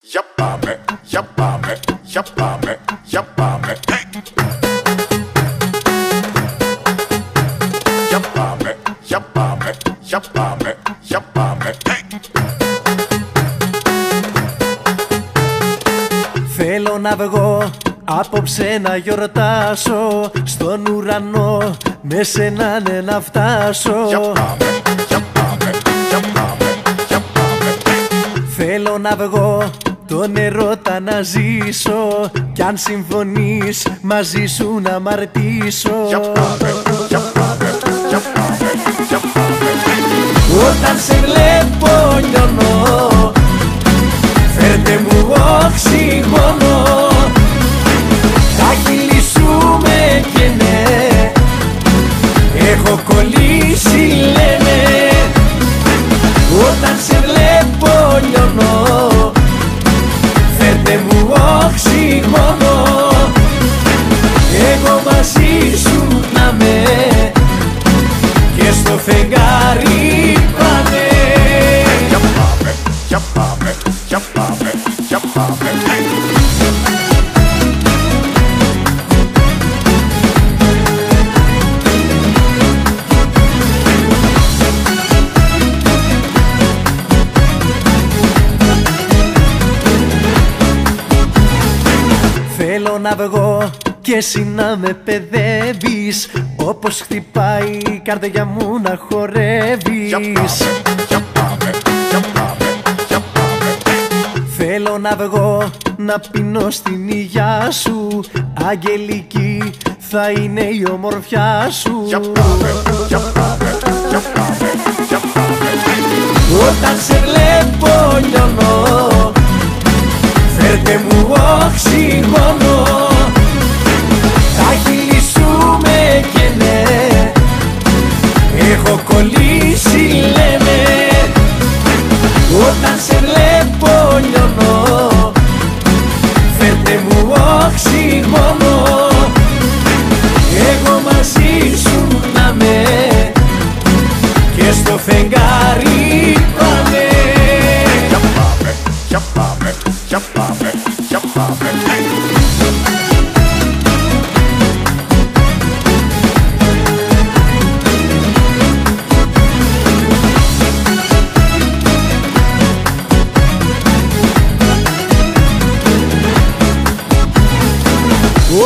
Για πάμε, για πάμε, για πάμε, για πάμε. Για πάμε, για πάμε, για πάμε, για πάμε. Θέλω να βγω απόψε να γιορτάσω, στον ουρανό με σένα ναι να φτάσω. Για πάμε, για πάμε, για πάμε, για πάμε. Θέλω να βγω τον ερώτα να ζήσω, κι αν συμφωνείς μαζί σου να μαρτήσω. Για πάμε, για πάμε, για πάμε, για πάμε. Όταν σε βλέπω λιώνω, φέρτε μου οξυγόνο. Τα χείλη σου με καίνε, έχω κολλήσει λένε. Όταν σε βλέπω λιώνω, φέρτε μου οξυγόνο. Εγώ μαζί σου να με, και στο φεγγάρι πάμε. Για πάμε, για πάμε, για πάμε, για πάμε. Θέλω να βγω και εσύ να με παιδεύεις, όπως χτυπάει η καρδιά μου να χορεύεις. Για πάμε, για πάμε, για πάμε, για πάμε. Θέλω να βγω να πίνω στην υγειά σου, αγγελική θα είναι η ομορφιά σου. Για πάμε, για πάμε, για πάμε, για πάμε. Όταν σε βλέπω λιώνω, φέρτε μου οξυγόνο. Τα χείλη σου με καίνε, έχω κολλήσει λένε. Όταν σε βλέπω λιώνω, φέρτε μου οξυγόνο. Εγώ μαζί σου να με, και στο φεγγάρι πάμε. Για πάμε, για πάμε, για πάμε, για πάμε.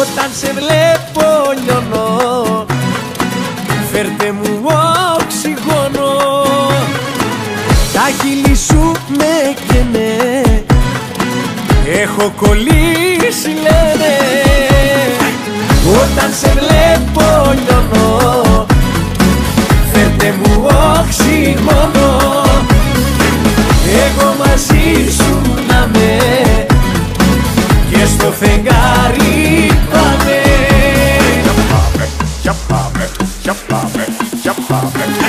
Όταν σε βλέπω λιώνω, φέρτε μου οξυγόνο. Τα χείλη σου με καίνε, έχω κολλήσει λένε. Όταν σε βλέπω λιώνω, φέρτε μου οξυγόνο. Εγώ μαζί σου να με, και στο φεγγάρι πάμε. Για πάμε, για πάμε, για πάμε, για πάμε.